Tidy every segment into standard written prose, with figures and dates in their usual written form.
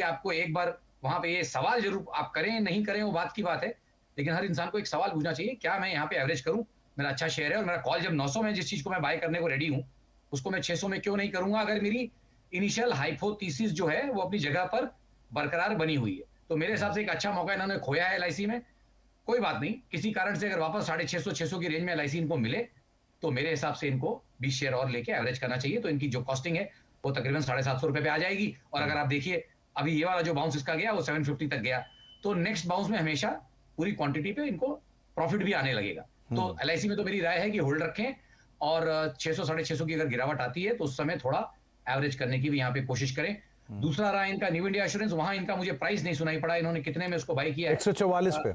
आपको एक बार वहां पे ये सवाल जरूर आप करें नहीं करें वो बात की बात है, लेकिन हर इंसान को एक सवाल पूछना चाहिए, क्या मैं यहाँ पे एवरेज करूं? मेरा अच्छा शेयर है और मेरा कॉल जब 900 में जिस चीज को मैं बाय करने को रेडी हूं, उसको मैं 600 में क्यों नहीं करूंगा अगर मेरी इनिशियल हाइपोथेसिस जो है वो अपनी जगह पर बरकरार बनी हुई है। तो मेरे हिसाब से एक अच्छा मौका इन्होंने खोया है एलआईसी में। कोई बात नहीं, किसी कारण से अगर वापस 650 600 की रेंज में एलआईसी इनको मिले, तो मेरे हिसाब से इनको 20 शेयर और लेके एवरेज करना चाहिए। तो इनकी जो कॉस्टिंग है वो तकरीबन 750 रुपए पे आ जाएगी। और अगर आप देखिए अभी ये वाला जो बाउंस इसका गया वो 750 तक गया, तो नेक्स्ट बाउंस में हमेशा पूरी क्वांटिटी पे इनको प्रॉफिट भी आने लगेगा। तो एलआईसी में तो मेरी राय है कि होल्ड रखें और 600 650 की अगर गिरावट आती है तो उस समय थोड़ा एवरेज करने की भी यहाँ पे कोशिश करें। दूसरा रहा इनका न्यू इंडिया एश्योरेंस, वहां इनका मुझे प्राइस नहीं सुनाई पड़ा, इन्होंने कितने में उसको बाय किया है? 144 पे।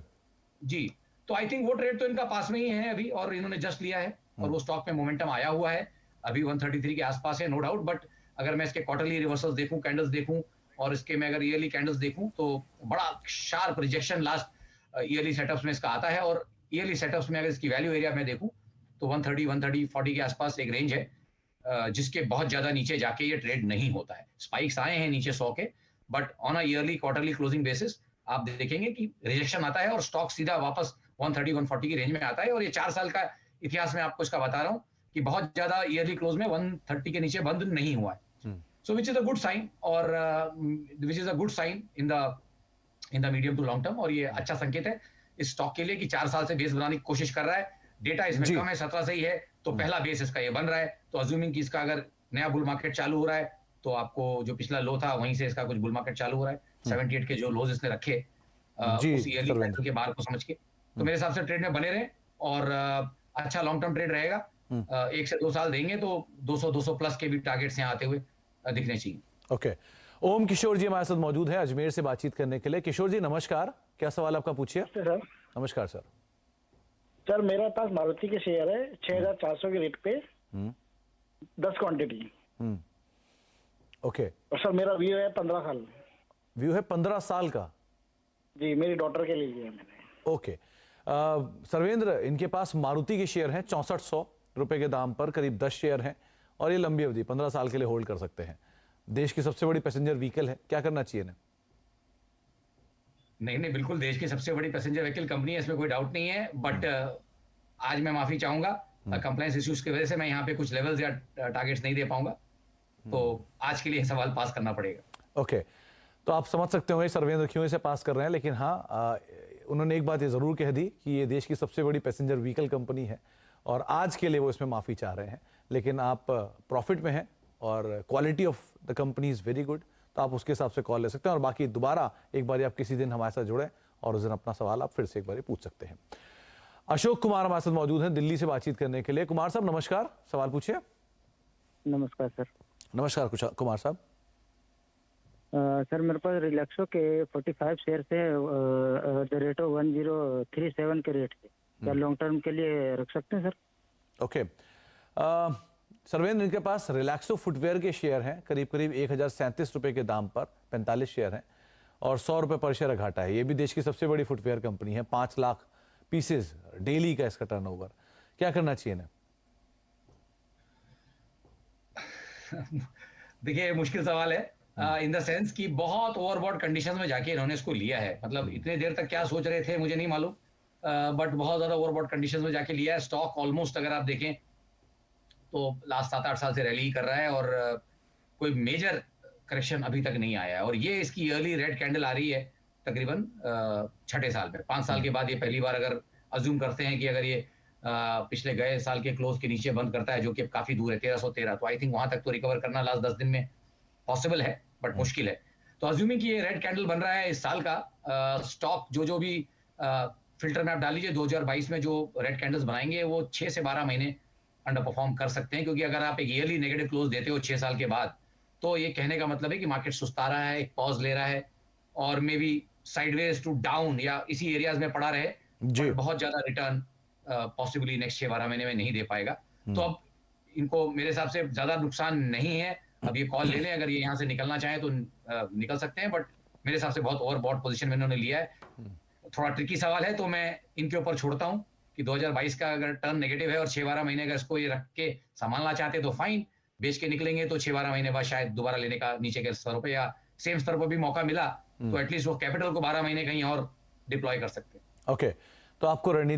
जी, तो आई थिंक वो ट्रेड तो इनका पास में ही है अभी और इन्होंने जस्ट लिया है और वो स्टॉक में मोमेंटम आया हुआ है। अभी 133 के आसपास है नो डाउट, बट अगर मैं इसके क्वार्टरली रिवर्सल्स देखूं, कैंडल्स देखूं और इसके मैं अगर ईयरली कैंडल्स देखूं तो बड़ा sharp rejection last yearly setups में इसका आता है। और ईयरली सेटअप्स में अगर इसकी वैल्यू एरिया में देखूं तो 130 130 40 के आसपास एक रेंज है, जिसके बहुत ज्यादा नीचे जाके ये ट्रेड नहीं होता है। स्पाइक्स आए हैं नीचे 100 के, but on a yearly quarterly closing basis आप देखेंगे कि रिजेक्शन आता है और स्टॉक सीधा वापस 130 140 की रेंज में आता है। और ये 4 साल का इतिहास में आपको इसका बता रहा हूं कि बहुत ज्यादा ईयरली क्लोज में 130 के नीचे बंद नहीं हुआ है। So which is a good sign, और which is a good sign in the medium to long term. और ये अच्छा संकेत है इस स्टॉक के लिए कि 4 साल से बेस बनाने की कोशिश कर रहा है। डेटा इसमें कम है, 17 से ही है, तो पहला बेस इसका ये बन रहा है। तो अज्यूमिंग कि इसका अगर नया बुल मार्केट चालू हो रहा है तो आपको जो पिछला लो था वहीं से इसका कुछ बुल मार्केट चालू हो रहा है। 78 के जो लोज इसने रखे जी उस ईयरली सर्वेंद्र। पैटर्न के बाहर को समझ के, तो मेरे हिसाब से ट्रेड में बने रहे और अच्छा लॉन्ग टर्म ट्रेड रहेगा। 1 से 2 साल देंगे तो 200 प्लस के भी टारगेट्स यहाँ आते हुए दिखने चाहिए। ओके, ओम किशोर जी हमारे साथ मौजूद है अजमेर से बातचीत करने के लिए। किशोर जी नमस्कार, क्या सवाल आपका पूछिए। सर नमस्कार सर। सर मेरे पास मारुति के शेयर है 6400 के रेट पे 10 क्वांटिटी। ओके, और सर मेरा व्यू है 15 साल। व्यू है 15 साल का? जी, मेरी डॉटर के लिए लिया है मैंने। ओके, सर्वेंद्र इनके पास मारुति के शेयर हैं 6400 रुपए के दाम पर, करीब 10 शेयर हैं और ये लंबी अवधि 15 साल के लिए होल्ड कर सकते हैं। देश की सबसे बड़ी पैसेंजर व्हीकल है, क्या करना चाहिए इन्हें? नहीं नहीं, बिल्कुल देश की सबसे बड़ी पैसेंजर व्हीकल कंपनी है, इसमें कोई डाउट नहीं है। बट आज मैं माफी चाहूंगा, कंप्लायंस इश्यूज की वजह से मैं यहाँ पे कुछ लेवल्स या टारगेट्स नहीं दे पाऊंगा, तो आज के लिए सवाल पास करना पड़ेगा। ओके, तो आप समझ सकते होंगे सर्वेंद्र क्यों इसे पास कर रहे हैं, लेकिन हाँ उन्होंने एक बात ये जरूर कह दी कि ये देश की सबसे बड़ी पैसेंजर व्हीकल कंपनी है और आज के लिए वो इसमें माफी चाह रहे हैं। लेकिन आप प्रॉफिट में हैं और quality of the company is very good, तो आप उसके हिसाब से कॉल ले सकते हैं। और बाकी दोबारा एक बार आप किसी दिन हमारे साथ जुड़े और उस दिन अपना सवाल आप फिर से एक बार पूछ सकते हैं। अशोक कुमार हमारे साथ मौजूद हैं दिल्ली से बातचीत करने के लिए। कुमार साहब नमस्कार, सवाल पूछिए। नमस्कार सर। नमस्कार कुमार साहब। सर मेरे पास रिलैक्सो के 45 शेयर से द रेट ऑफ 1037 के रेट से, क्या लॉन्ग टर्म के लिए रख सकते हैं सर? ओके, सर्वेंद्र इनके पास रिलैक्सो फुटवेयर के शेयर हैं करीब करीब 1037 रुपए के दाम पर, 45 शेयर हैं और 100 रुपए पर शेयर घाटा है। ये भी देश की सबसे बड़ी फुटवेयर कंपनी है, 5 लाख पीसेस डेली का इसका टर्नओवर। क्या करना चाहिए इन्हें? देखिए मुश्किल सवाल है इन द सेंस कि बहुत ओवरबॉट कंडीशंस में जाके इन्होंने इसको लिया है। मतलब इतने देर तक क्या सोच रहे थे मुझे नहीं मालूम, बट बहुत ज्यादा ओवरबॉट कंडीशंस में जाके लिया है। स्टॉक ऑलमोस्ट अगर आप देखें तो लास्ट 7-8 साल से रैली कर रहा है और कोई मेजर करेक्शन अभी तक नहीं आया है। और ये इसकी ईयरली रेड कैंडल आ रही है तकरीबन 6ठे साल में, 5 साल के बाद ये पहली बार अगर अज्यूम करते हैं कि अगर ये पिछले गए साल के क्लोज के नीचे बंद करता है, जो कि काफी दूर है 1313, तो आई थिंक वहां तक तो रिकवर करना लास्ट 10 दिन में पॉसिबल है, बट मुश्किल है। तो अज्यूमिंग कि ये रेड कैंडल बन रहा है इस साल का, स्टॉक जो भी फिल्टर में आप डाल लीजिए 2022 में जो रेड कैंडल्स बनाएंगे वो 6 से 12 महीने अंडर परफॉर्म कर सकते हैं। क्योंकि अगर आप एक ईयरली नेगेटिव क्लोज देते हो 6 साल के बाद, तो ये कहने का मतलब है कि मार्केट सुस्ता रहा है, एक पॉज ले रहा है और maybe sideways to down या इसी एरियाज में पड़ा रहे, बहुत ज्यादा रिटर्न पॉसिबली नेक्स्ट 6-12 महीने में नहीं दे पाएगा। तो अब इनको मेरे हिसाब से ज्यादा नुकसान नहीं है। अब ये कॉल ले लें, अगर ये यहाँ से निकलना चाहें तो निकल सकते हैं, बट मेरे हिसाब से बहुत ओवरबॉट पोजीशन में इन्होंने लिया है। थोड़ा ट्रिकी सवाल है, तो मैं इनके ऊपर छोड़ता हूँ कि 2022 का अगर टर्न नेगेटिव है और 6-12 महीने अगर इसको ये रख के संभालना चाहते तो फाइन, बेच के निकलेंगे तो 6-12 महीने बाद शायद दोबारा लेने का नीचे के स्तरों पे या सेम स्तर पर भी मौका मिला तो एटलीस्ट वो कैपिटल को 12 महीने कहीं और डिप्लॉय कर सकते हैं। ओके, तो आपको रणनीति